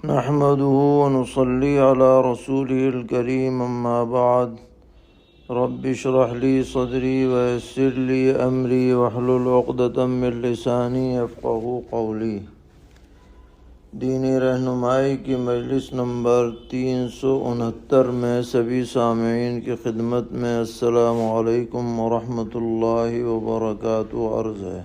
نحمده ونصلي على رسوله الكريم أما بعد رب اشرح لي صدري ويسر لي أمري واحلل عقدة من لساني يفقهوا قولي۔ دینی رہنمائی کی مجلس نمبر 369 میں سبھی سامعین کی خدمت میں السلام علیکم ورحمۃ اللہ وبرکاتہ عرض ہے۔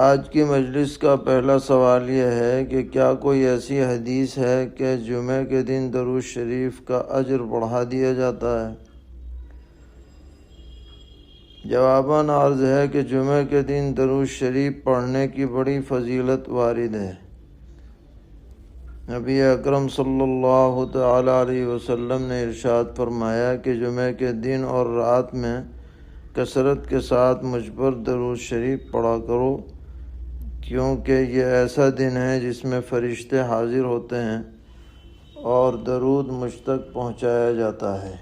آج کی مجلس کا پہلا سوال یہ ہے کہ کیا کوئی ایسی حدیث ہے کہ جمعہ کے دن درود شریف کا اجر بڑھا دیا جاتا ہے؟ جواباً عرض ہے کہ جمعہ کے دن درود شریف پڑھنے کی بڑی فضیلت وارد ہے۔ نبی اکرم صلی اللہ تعالی علیہ وسلم نے ارشاد فرمایا کہ جمعہ کے دن اور رات میں کثرت کے ساتھ مجھ پر درود شریف پڑھا کرو، کیونکہ یہ ایسا دن ہے جس میں فرشتے حاضر ہوتے ہیں اور درود مجھ تک پہنچایا جاتا ہے۔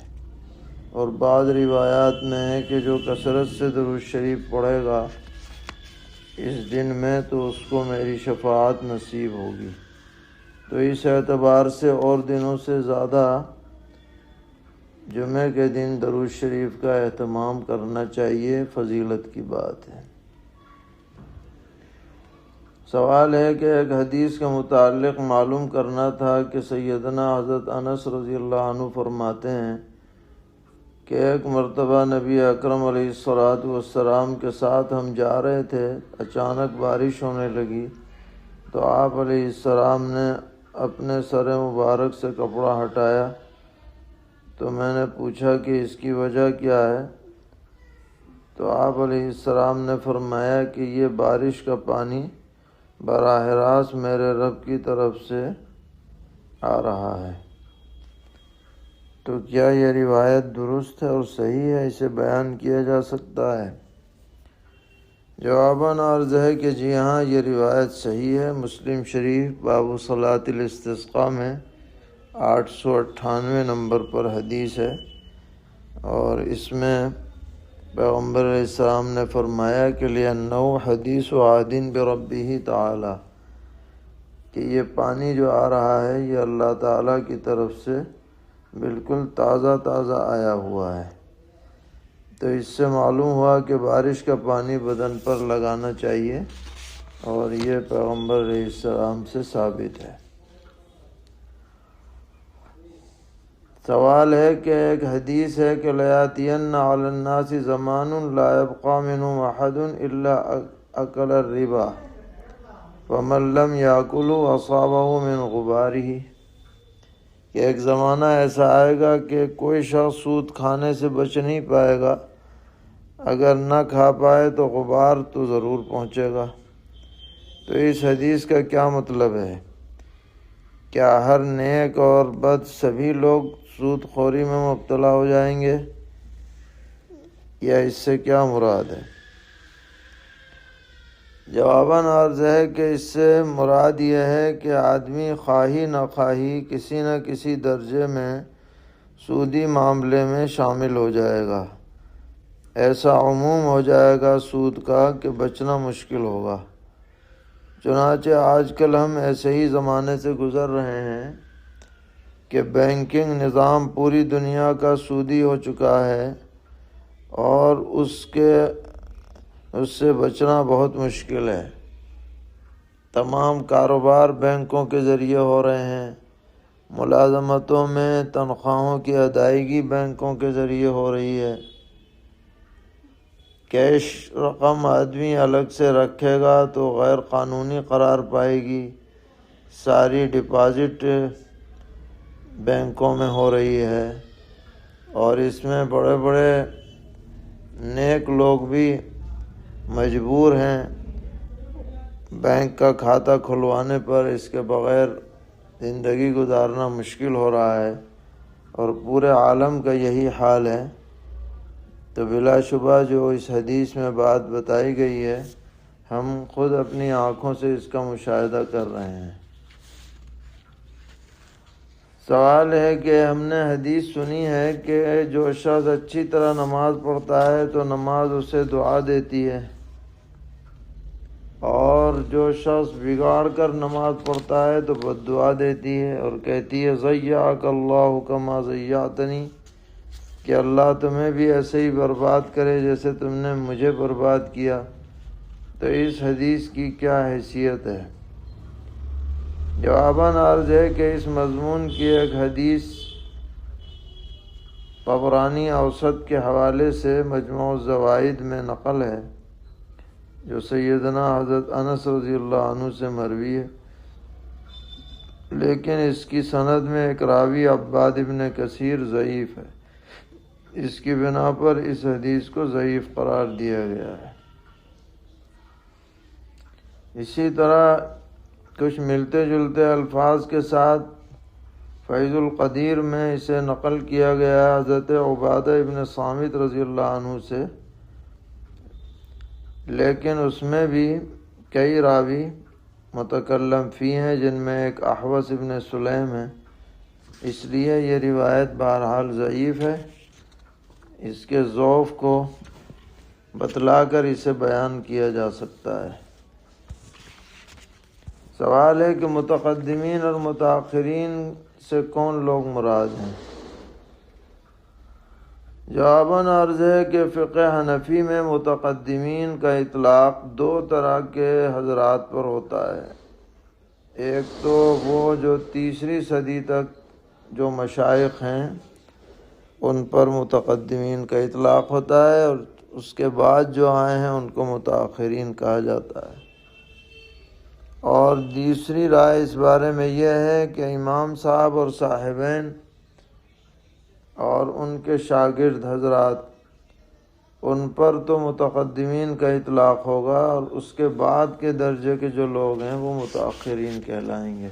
اور بعض روایات میں ہے کہ جو کثرت سے درود شریف پڑھے گا اس دن میں تو اس کو میری شفاعت نصیب ہوگی۔ تو اس اعتبار سے اور دنوں سے زیادہ جمعہ کے دن درود شریف کا اہتمام کرنا چاہیے، فضیلت کی بات ہے۔ سوال ہے کہ ایک حدیث کے متعلق معلوم کرنا تھا کہ سیدنا حضرت انس رضی اللہ عنہ فرماتے ہیں کہ ایک مرتبہ نبی اکرم علیہ السلام کے ساتھ ہم جا رہے تھے، اچانک بارش ہونے لگی تو آپ علیہ السلام نے اپنے سر مبارک سے کپڑا ہٹایا تو میں نے پوچھا کہ اس کی وجہ کیا ہے؟ تو آپ علیہ السلام نے فرمایا کہ یہ بارش کا پانی براہ راست میرے رب کی طرف سے آ رہا ہے۔ تو کیا یہ روایت درست ہے اور صحیح ہے؟ اسے بیان کیا جا سکتا ہے؟ جواباً عرض ہے کہ جی ہاں، یہ روایت صحیح ہے۔ مسلم شریف باب صلاۃ الاستسقاء میں 898 نمبر پر حدیث ہے، اور اس میں پیغمبر علیہ السلام نے فرمایا کہ لِأَنَّهُ حَدِيثُ عَهْدٍ بِرَبِّهِ تعالی، کہ یہ پانی جو آ رہا ہے یہ اللہ تعالیٰ کی طرف سے بالکل تازہ تازہ آیا ہوا ہے۔ تو اس سے معلوم ہوا کہ بارش کا پانی بدن پر لگانا چاہیے، اور یہ پیغمبر علیہ السلام سے ثابت ہے۔ سوال ہے کہ ایک حدیث ہے کہ لَيَأْتِيَنَّ عَلَى النَّاسِ زَمَانٌ لَا يَبْقَى مِنْهُمْ أَحَدٌ إِلَّا أَكَلَ الرِّبَا وَمَنْ لَمْ يَأْكُلْهُ أَصَابَهُ مِنْ غُبَارِهِ، کہ ایک زمانہ ایسا آئے گا کہ کوئی شخص سود کھانے سے بچ نہیں پائے گا، اگر نہ کھا پائے تو غبار تو ضرور پہنچے گا۔ تو اس حدیث کا کیا مطلب ہے؟ کیا ہر نیک اور بد سبھی لوگ سود خوری میں مبتلا ہو جائیں گے، یا اس سے کیا مراد ہے؟ جواباً عرض ہے کہ اس سے مراد یہ ہے کہ آدمی خواہی نہ خواہی کسی نہ کسی درجے میں سودی معاملے میں شامل ہو جائے گا۔ ایسا عموم ہو جائے گا سود کا کہ بچنا مشکل ہوگا۔ چنانچہ آج کل ہم ایسے ہی زمانے سے گزر رہے ہیں کہ بینکنگ نظام پوری دنیا کا سودی ہو چکا ہے، اور اس سے بچنا بہت مشکل ہے۔ تمام کاروبار بینکوں کے ذریعے ہو رہے ہیں، ملازمتوں میں تنخواہوں کی ادائیگی بینکوں کے ذریعے ہو رہی ہے۔ کیش رقم آدمی الگ سے رکھے گا تو غیر قانونی قرار پائے گی۔ ساری ڈپازٹ بینکوں میں ہو رہی ہے، اور اس میں بڑے بڑے نیک لوگ بھی مجبور ہیں بینک کا کھاتہ کھلوانے پر، اس کے بغیر زندگی گزارنا مشکل ہو رہا ہے، اور پورے عالم کا یہی حال ہے۔ تو بلا شبہ جو اس حدیث میں بات بتائی گئی ہے، ہم خود اپنی آنکھوں سے اس کا مشاہدہ کر رہے ہیں۔ سوال ہے کہ ہم نے حدیث سنی ہے کہ جو شخص اچھی طرح نماز پڑھتا ہے تو نماز اسے دعا دیتی ہے، اور جو شخص بگاڑ کر نماز پڑھتا ہے تو بد دعا دیتی ہے اور کہتی ہے ضیعک اللہ کما ضیعتنی، کہ اللہ تمہیں بھی ایسے ہی برباد کرے جیسے تم نے مجھے برباد کیا۔ تو اس حدیث کی کیا حیثیت ہے؟ جواباً عرض ہے کہ اس مضمون کی ایک حدیث طبرانی اوسط کے حوالے سے مجموع الزوائد میں نقل ہے، جو سیدنا حضرت انس رضی اللہ عنہ سے مروی ہے، لیکن اس کی سند میں ایک راوی عباد ابن کثیر ضعیف ہے۔ اس کی بنا پر اس حدیث کو ضعیف قرار دیا گیا ہے۔ اسی طرح کچھ ملتے جلتے الفاظ کے ساتھ فیض القدیر میں اسے نقل کیا گیا ہے حضرت عبادہ ابن صامت رضی اللہ عنہ سے، لیکن اس میں بھی کئی راوی متکلم فی ہیں، جن میں ایک احوص ابن سلیم ہے، اس لیے یہ روایت بہرحال ضعیف ہے۔ اس کے ضعف کو بتلا کر اسے بیان کیا جا سکتا ہے۔ سوال ہے کہ متقدمین اور متاخرین سے کون لوگ مراد ہیں؟ جواباً عرض ہے کہ فقہ حنفی میں متقدمین کا اطلاق دو طرح کے حضرات پر ہوتا ہے۔ ایک تو وہ جو تیسری صدی تک جو مشائخ ہیں ان پر متقدمین کا اطلاق ہوتا ہے، اور اس کے بعد جو آئے ہیں ان کو متاخرین کہا جاتا ہے۔ اور دوسری رائے اس بارے میں یہ ہے کہ امام صاحب اور صاحبین اور ان کے شاگرد حضرات، ان پر تو متقدمین کا اطلاق ہوگا، اور اس کے بعد کے درجے کے جو لوگ ہیں وہ متاخرین کہلائیں گے۔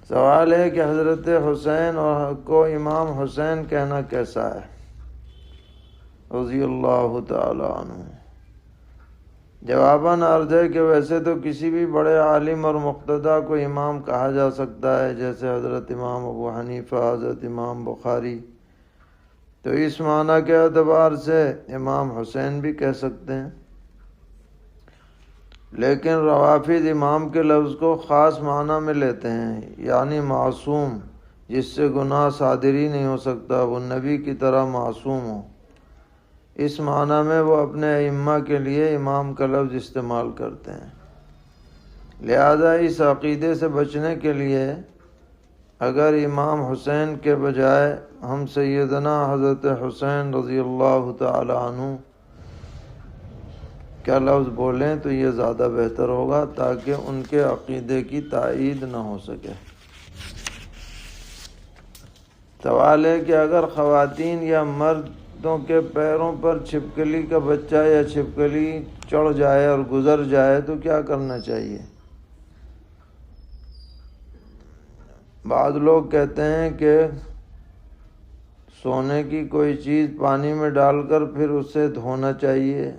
سوال ہے کہ حضرت حسین کو امام حسین کہنا کیسا ہے رضی اللہ تعالی عنہ؟ جواباً عرض ہے کہ ویسے تو کسی بھی بڑے عالم اور مقتدی کو امام کہا جا سکتا ہے، جیسے حضرت امام ابو حنیفہ، حضرت امام بخاری، تو اس معنی کے اعتبار سے امام حسین بھی کہہ سکتے ہیں۔ لیکن روافض امام کے لفظ کو خاص معنی میں لیتے ہیں، یعنی معصوم، جس سے گناہ صادر ہی نہیں ہو سکتا، وہ نبی کی طرح معصوم ہو، اس معنی میں وہ اپنے ائمہ کے لیے امام کا لفظ استعمال کرتے ہیں۔ لہذا اس عقیدے سے بچنے کے لیے اگر امام حسین کے بجائے ہم سیدنا حضرت حسین رضی اللہ تعالی عنہ کا لفظ بولیں تو یہ زیادہ بہتر ہوگا، تاکہ ان کے عقیدے کی تائید نہ ہو سکے۔ سوال ہے کہ اگر خواتین یا مردوں کے پیروں پر چھپکلی کا بچہ یا چھپکلی چڑھ جائے اور گزر جائے تو کیا کرنا چاہیے؟ بعض لوگ کہتے ہیں کہ سونے کی کوئی چیز پانی میں ڈال کر پھر اسے دھونا چاہیے۔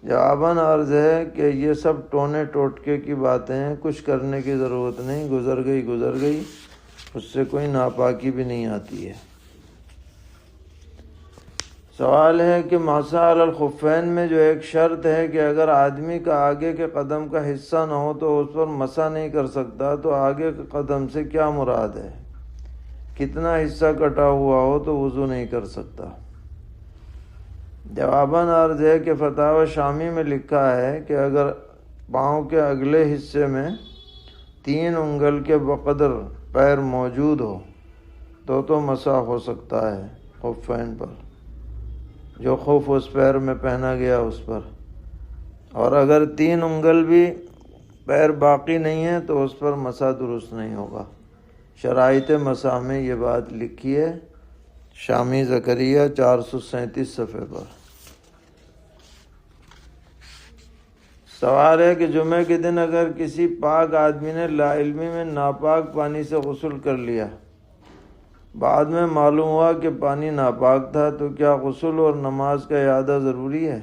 جواباً عرض ہے کہ یہ سب ٹونے ٹوٹکے کی باتیں ہیں، کچھ کرنے کی ضرورت نہیں، گزر گئی، اس سے کوئی ناپاکی بھی نہیں آتی ہے۔ سوال ہے کہ مسح علی الخفین میں جو ایک شرط ہے کہ اگر آدمی کا آگے کے قدم کا حصہ نہ ہو تو اس پر مسح نہیں کر سکتا، تو آگے کے قدم سے کیا مراد ہے؟ کتنا حصہ کٹا ہوا ہو تو وضو نہیں کر سکتا؟ جواباً عرض ہے کہ فتاوی شامی میں لکھا ہے کہ اگر پاؤں کے اگلے حصے میں 3 انگل کے بقدر پیر موجود ہو تو مسح ہو سکتا ہے خفین پر، جو خف اس پیر میں پہنا گیا اس پر، اور اگر 3 انگل بھی پیر باقی نہیں ہے تو اس پر مسح درست نہیں ہوگا۔ شرائط مسح میں یہ بات لکھی ہے، شامی زکریہ 437 صفحے پر۔ سوال ہے کہ جمعہ کے دن اگر کسی پاک آدمی نے لا علمی میں ناپاک پانی سے غسل کر لیا، بعد میں معلوم ہوا کہ پانی ناپاک تھا، تو کیا غسل اور نماز کا اعادہ ضروری ہے؟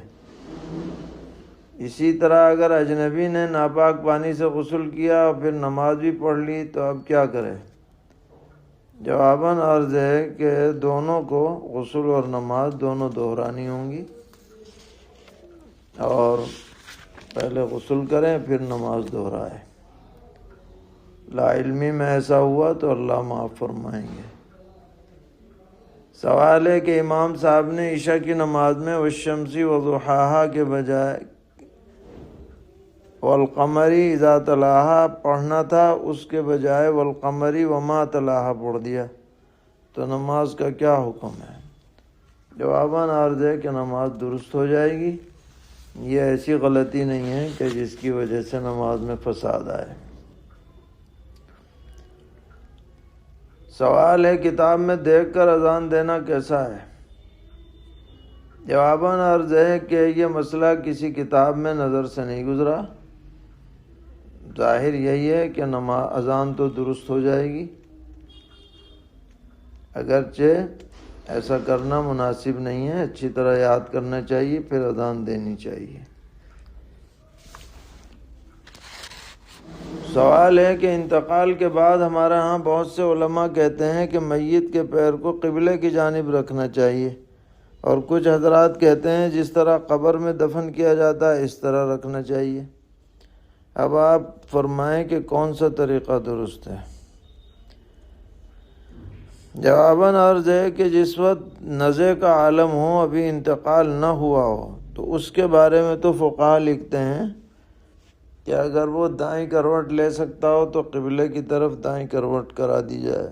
اسی طرح اگر اجنبی نے ناپاک پانی سے غسل کیا اور پھر نماز بھی پڑھ لی تو اب کیا کرے؟ جواباً عرض ہے کہ دونوں کو غسل اور نماز دونوں دہرانی ہوں گی۔ اور پہلے غسل کریں پھر نماز دہرائیں۔ لا علمی میں ایسا ہوا تو اللہ معاف فرمائیں گے۔ سوال ہے کہ امام صاحب نے عشاء کی نماز میں والشمسی وضحاہا کے بجائے والقمری اذا تلاہا پڑھنا تھا، اس کے بجائے والقمری وما تلاہا پڑھ دیا، تو نماز کا کیا حکم ہے؟ جواباً عرض ہے کہ نماز درست ہو جائے گی۔ یہ ایسی غلطی نہیں ہے کہ جس کی وجہ سے نماز میں فساد آئے۔ سوال ہے کتاب میں دیکھ کر اذان دینا کیسا ہے؟ جواباً عرض ہے کہ یہ مسئلہ کسی کتاب میں نظر سے نہیں گزرا۔ ظاہر یہی ہے کہ اذان تو درست ہو جائے گی، اگرچہ ایسا کرنا مناسب نہیں ہے، اچھی طرح یاد کرنا چاہیے پھر اذان دینی چاہیے۔ سوال ہے کہ انتقال کے بعد ہمارے ہاں بہت سے علماء کہتے ہیں کہ میت کے پیر کو قبلے کی جانب رکھنا چاہیے، اور کچھ حضرات کہتے ہیں جس طرح قبر میں دفن کیا جاتا ہے اس طرح رکھنا چاہیے۔ اب آپ فرمائیں کہ کون سا طریقہ درست ہے؟ جواباً عرض ہے کہ جس وقت نزع کا عالم ہو، ابھی انتقال نہ ہوا ہو، تو اس کے بارے میں تو فقہا لکھتے ہیں کہ اگر وہ دائیں کروٹ لے سکتا ہو تو قبلے کی طرف دائیں کروٹ کرا دی جائے،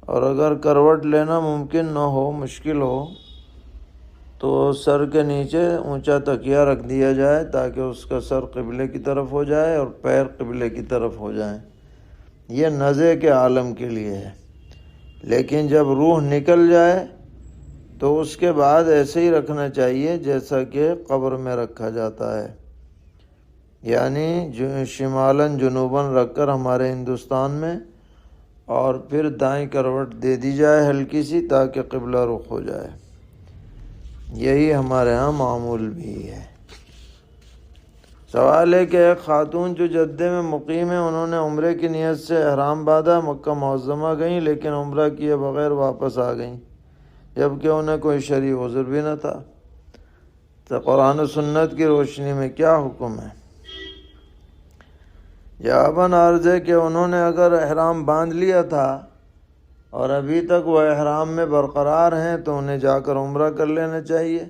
اور اگر کروٹ لینا ممکن نہ ہو، مشکل ہو، تو سر کے نیچے اونچا تکیہ رکھ دیا جائے تاکہ اس کا سر قبلے کی طرف ہو جائے اور پیر قبلے کی طرف ہو جائیں۔ یہ نزع کے عالم کے لیے ہے، لیکن جب روح نکل جائے تو اس کے بعد ایسے ہی رکھنا چاہیے جیسا کہ قبر میں رکھا جاتا ہے، یعنی شمالاً جنوباً رکھ کر ہمارے ہندوستان میں، اور پھر دائیں کروٹ دے دی جائے ہلکی سی تاکہ قبلہ رخ ہو جائے۔ یہی ہمارے ہاں معمول بھی ہے۔ سوال ہے کہ ایک خاتون جو جدہ میں مقیم ہے، انہوں نے عمرے کی نیت سے احرام باندھا، مکہ معظمہ گئیں، لیکن عمرہ کیے بغیر واپس آ گئیں، جبکہ انہیں کوئی شرعی عذر بھی نہ تھا، تو قرآن و سنت کی روشنی میں کیا حکم ہے؟ جواباً عرض ہے کہ انہوں نے اگر احرام باندھ لیا تھا اور ابھی تک وہ احرام میں برقرار ہیں تو انہیں جا کر عمرہ کر لینا چاہیے،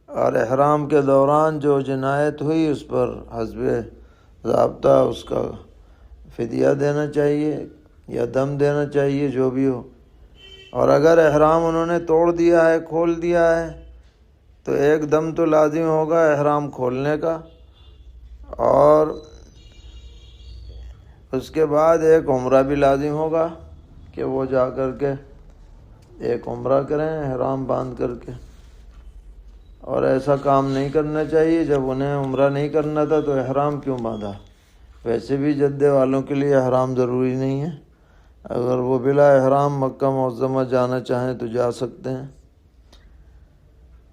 اور احرام کے دوران جو جنایت ہوئی اس پر حسب ضابطہ اس کا فدیہ دینا چاہیے یا دم دینا چاہیے، جو بھی ہو۔ اور اگر احرام انہوں نے توڑ دیا ہے، کھول دیا ہے، تو ایک دم تو لازم ہوگا احرام کھولنے کا، اور اس کے بعد ایک عمرہ بھی لازم ہوگا کہ وہ جا کر کے ایک عمرہ کریں احرام باندھ کر کے۔ اور ایسا کام نہیں کرنا چاہیے، جب انہیں عمرہ نہیں کرنا تھا تو احرام کیوں باندھا؟ ویسے بھی جدہ والوں کے لیے احرام ضروری نہیں ہے، اگر وہ بلا احرام مکہ معظمہ جانا چاہیں تو جا سکتے ہیں۔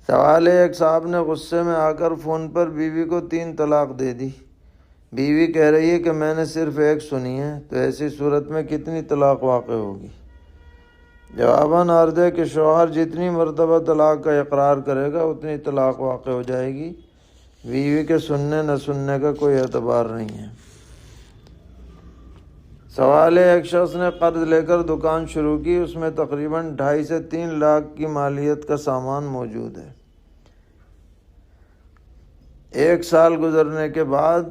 سوال ہے ایک صاحب نے غصے میں آ کر فون پر بیوی کو 3 طلاق دے دی، بیوی کہہ رہی ہے کہ میں نے صرف ایک سنی ہے، تو ایسی صورت میں کتنی طلاق واقع ہوگی؟ جواباً عرض ہے کہ شوہر جتنی مرتبہ طلاق کا اقرار کرے گا اتنی طلاق واقع ہو جائے گی، بیوی کے سننے نہ سننے کا کوئی اعتبار نہیں ہے۔ سوال ہے ایک شخص نے قرض لے کر دکان شروع کی، اس میں تقریباً 2.5 سے 3 لاکھ کی مالیت کا سامان موجود ہے، 1 سال گزرنے کے بعد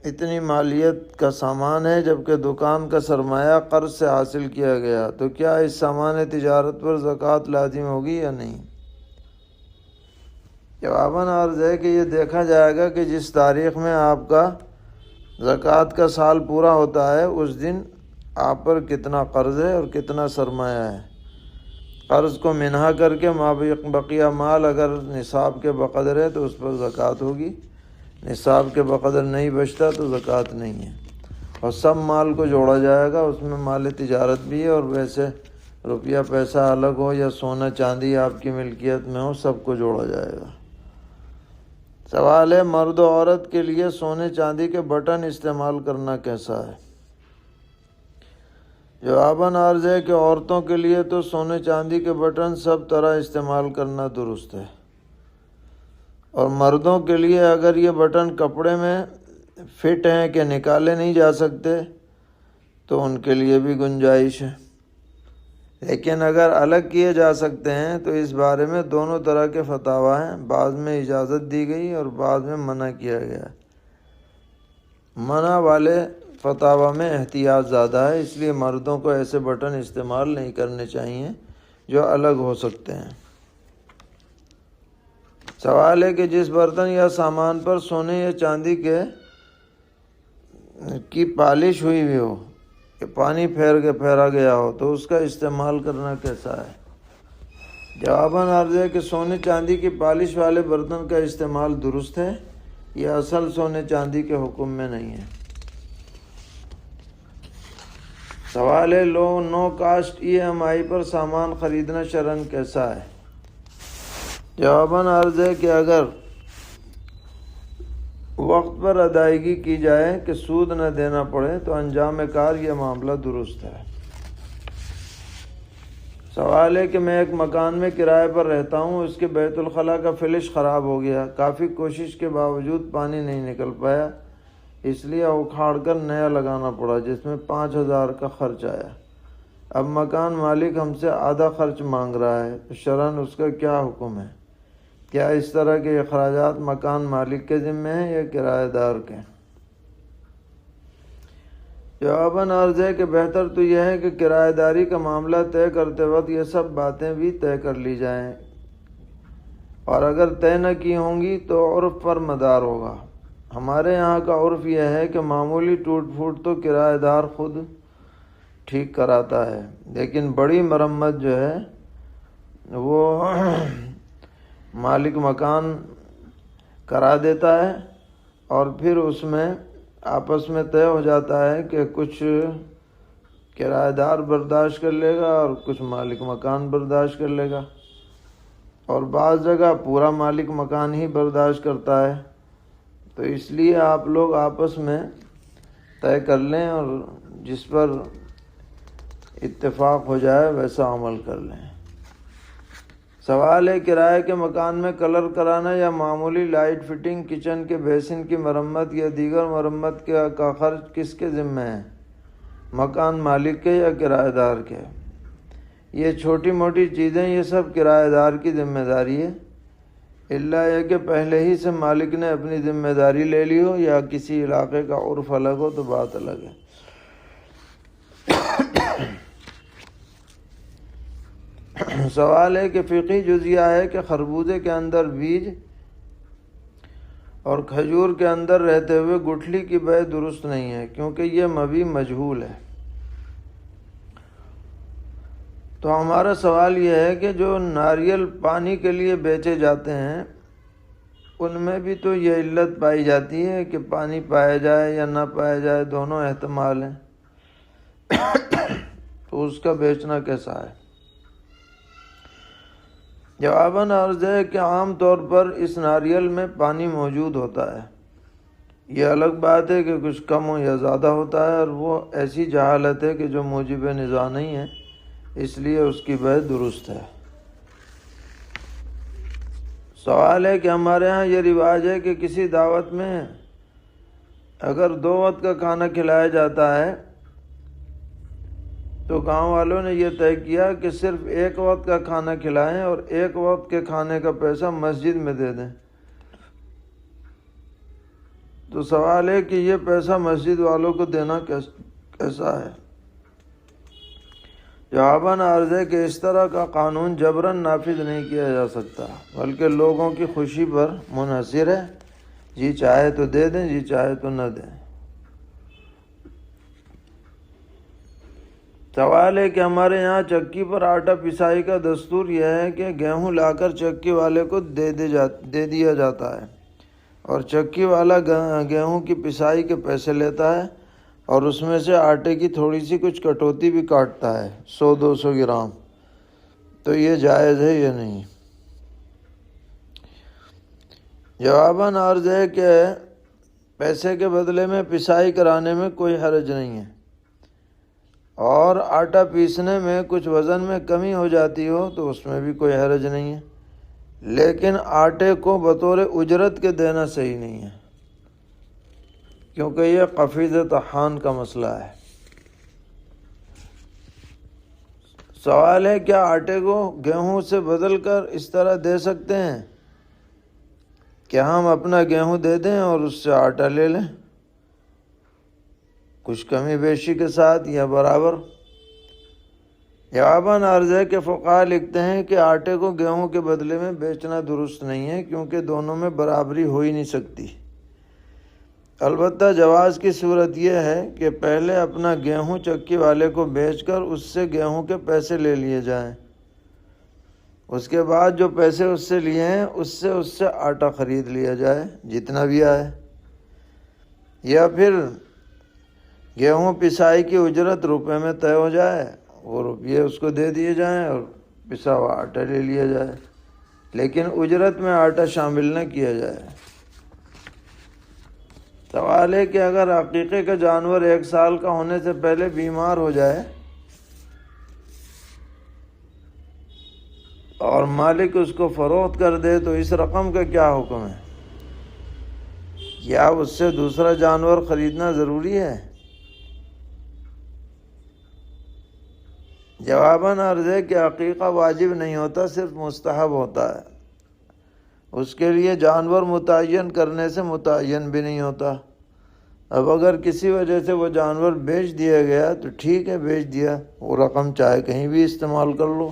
اتنی مالیت کا سامان ہے جبکہ دکان کا سرمایہ قرض سے حاصل کیا گیا، تو کیا اس سامان تجارت پر زکوٰۃ لازم ہوگی یا نہیں؟ جواباً عرض ہے کہ یہ دیکھا جائے گا کہ جس تاریخ میں آپ کا زکوٰۃ کا سال پورا ہوتا ہے اس دن آپ پر کتنا قرض ہے اور کتنا سرمایہ ہے۔ قرض کو منہا کر کے بقیہ مال اگر نصاب کے بقدر ہے تو اس پر زکوٰۃ ہوگی، نصاب کے بقدر نہیں بچتا تو زکوٰۃ نہیں ہے، اور سب مال کو جوڑا جائے گا، اس میں مال تجارت بھی ہے، اور ویسے روپیہ پیسہ الگ ہو یا سونا چاندی آپ کی ملکیت میں ہو، سب کو جوڑا جائے گا۔ سوال ہے مرد و عورت کے لیے سونے چاندی کے بٹن استعمال کرنا کیسا ہے؟ جواباً عرض ہے کہ عورتوں کے لیے تو سونے چاندی کے بٹن سب طرح استعمال کرنا درست ہے، اور مردوں کے لیے اگر یہ بٹن کپڑے میں فٹ ہیں کہ نکالے نہیں جا سکتے تو ان کے لیے بھی گنجائش ہے، لیکن اگر الگ کیے جا سکتے ہیں تو اس بارے میں دونوں طرح کے فتاوی ہیں، بعض میں اجازت دی گئی اور بعض میں منع کیا گیا۔ منع والے فتاوی میں احتیاط زیادہ ہے، اس لیے مردوں کو ایسے بٹن استعمال نہیں کرنے چاہیے جو الگ ہو سکتے ہیں۔ سوال ہے کہ جس برتن یا سامان پر سونے یا چاندی کی پالش ہوئی ہوئی ہو کہ پانی پھیرا گیا ہو تو اس کا استعمال کرنا کیسا ہے؟ جواباً عرض ہے کہ سونے چاندی کی پالش والے برتن کا استعمال درست ہے، یہ اصل سونے چاندی کے حکم میں نہیں ہے۔ سوال ہے نو کاسٹ EMI پر سامان خریدنا شرعاً کیسا ہے؟ جواباً عرض ہے کہ اگر وقت پر ادائیگی کی جائے کہ سود نہ دینا پڑے تو انجام کار یہ معاملہ درست ہے۔ سوال ہے کہ میں ایک مکان میں کرائے پر رہتا ہوں، اس کے بیت الخلاء کا فلش خراب ہو گیا، کافی کوشش کے باوجود پانی نہیں نکل پایا، اس لیے اکھاڑ کر نیا لگانا پڑا جس میں 5,000 کا خرچ آیا۔ اب مکان مالک ہم سے آدھا خرچ مانگ رہا ہے، تو شرعاً اس کا کیا حکم ہے؟ کیا اس طرح کے اخراجات مکان مالک کے ذمہ ہیں یا کرایہ دار کے؟ جواباً عرض ہے کہ بہتر تو یہ ہے کہ کرایہ داری کا معاملہ طے کرتے وقت یہ سب باتیں بھی طے کر لی جائیں، اور اگر طے نہ کی ہوں گی تو عرف پر مدار ہوگا۔ ہمارے یہاں کا عرف یہ ہے کہ معمولی ٹوٹ پھوٹ تو کرایہ دار خود ٹھیک کراتا ہے، لیکن بڑی مرمت جو ہے وہ مالک مکان کرا دیتا ہے، اور پھر اس میں آپس میں طے ہو جاتا ہے کہ کچھ کرایہ دار برداشت کر لے گا اور کچھ مالک مکان برداشت کر لے گا، اور بعض جگہ پورا مالک مکان ہی برداشت کرتا ہے۔ تو اس لیے آپ لوگ آپس میں طے کر لیں اور جس پر اتفاق ہو جائے ویسا عمل کر لیں۔ سوال ہے کرائے کے مکان میں کلر کرانا یا معمولی لائٹ فٹنگ، کچن کے بیسن کی مرمت یا دیگر مرمت کا خرچ کس کے ذمہ ہے؟ مکان مالک کے یا کرایہ دار کے؟ یہ چھوٹی موٹی چیزیں یہ سب کرایہ دار کی ذمہ داری ہے، الا یہ کہ پہلے ہی سے مالک نے اپنی ذمہ داری لے لی ہو یا کسی علاقے کا عرف الگ ہو تو بات الگ ہے۔ سوال ہے کہ فقہی جزیہ ہے کہ خربوزے کے اندر بیج اور کھجور کے اندر رہتے ہوئے گٹھلی کی بے درست نہیں ہے کیونکہ یہ مبیع مجہول ہے۔ تو ہمارا سوال یہ ہے کہ جو ناریل پانی کے لیے بیچے جاتے ہیں ان میں بھی تو یہ علت پائی جاتی ہے کہ پانی پایا جائے یا نہ پایا جائے، دونوں احتمال ہیں، تو اس کا بیچنا کیسا ہے؟ جواباً عرض ہے کہ عام طور پر اس ناریل میں پانی موجود ہوتا ہے، یہ الگ بات ہے کہ کچھ کم ہو یا زیادہ ہوتا ہے، اور وہ ایسی جہالت ہے کہ جو موجب نزاع نہیں ہے، اس لیے اس کی بیع درست ہے۔ سوال ہے کہ ہمارے ہاں یہ رواج ہے کہ کسی دعوت میں اگر 2 وقت کا کھانا کھلایا جاتا ہے تو گاؤں والوں نے یہ طے کیا کہ صرف 1 وقت کا کھانا کھلائیں اور 1 وقت کے کھانے کا پیسہ مسجد میں دے دیں۔ تو سوال ہے کہ یہ پیسہ مسجد والوں کو دینا کیسا ہے؟ جواباً عرض ہے کہ اس طرح کا قانون جبراً نافذ نہیں کیا جا سکتا، بلکہ لوگوں کی خوشی پر منحصر ہے، جی چاہے تو دے دیں، جی چاہے تو نہ دیں۔ سوال ہے کہ ہمارے یہاں چکی پر آٹا پسائی کا دستور یہ ہے کہ گیہوں لا کر چکی والے کو دے دیا جاتا ہے، اور چکی والا گیہوں کی پسائی کے پیسے لیتا ہے اور اس میں سے آٹے کی تھوڑی سی کچھ کٹوتی بھی کاٹتا ہے، 100-200 گرام۔ تو یہ جائز ہے یا نہیں؟ جواباً عرض ہے کہ پیسے کے بدلے میں پسائی کرانے میں کوئی حرج نہیں ہے، اور آٹا پیسنے میں کچھ وزن میں کمی ہو جاتی ہو تو اس میں بھی کوئی حرج نہیں ہے، لیکن آٹے کو بطور اجرت کے دینا صحیح نہیں ہے، کیونکہ یہ قفیز طحان کا مسئلہ ہے۔ سوال ہے کیا آٹے کو گیہوں سے بدل کر اس طرح دے سکتے ہیں کہ ہم اپنا گیہوں دے دیں اور اس سے آٹا لے لیں، کچھ کمی بیشی کے ساتھ یا برابر؟ جواباً عرض ہے کہ فقہا لکھتے ہیں کہ آٹے کو گیہوں کے بدلے میں بیچنا درست نہیں ہے، کیونکہ دونوں میں برابری ہو ہی نہیں سکتی۔ البتہ جواز کی صورت یہ ہے کہ پہلے اپنا گیہوں چکی والے کو بیچ کر اس سے گیہوں کے پیسے لے لیے جائیں، اس کے بعد جو پیسے اس سے لیے ہیں اس سے آٹا خرید لیا جائے جتنا بھی آئے، یا پھر گیہوں پسائی کی اجرت روپے میں طے ہو جائے، وہ روپیے اس کو دے دیے جائیں اور پسا ہوا آٹا لے لیا جائے، لیکن اجرت میں آٹا شامل نہ کیا جائے۔ سوال ہے کہ اگر عقیقے کا جانور 1 سال کا ہونے سے پہلے بیمار ہو جائے اور مالک اس کو فروخت کر دے تو اس رقم کا کیا حکم ہے؟ یا اس سے دوسرا جانور خریدنا ضروری ہے؟ جواباً عرض ہے کہ عقیقہ واجب نہیں ہوتا، صرف مستحب ہوتا ہے، اس کے لیے جانور متعین کرنے سے متعین بھی نہیں ہوتا۔ اب اگر کسی وجہ سے وہ جانور بیچ دیا گیا تو ٹھیک ہے، بیچ دیا، وہ رقم چاہے کہیں بھی استعمال کر لو،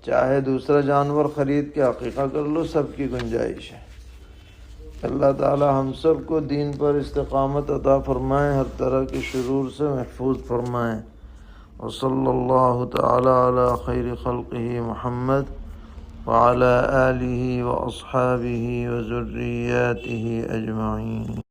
چاہے دوسرا جانور خرید کے عقیقہ کر لو، سب کی گنجائش ہے۔ اللہ تعالی ہم سب کو دین پر استقامت عطا فرمائیں، ہر طرح کے شرور سے محفوظ فرمائیں۔ وصلی اللہ تعالی علی خیر خلقہ محمد وعلی آلہ واصحابہ وذریاتہ اجمعین۔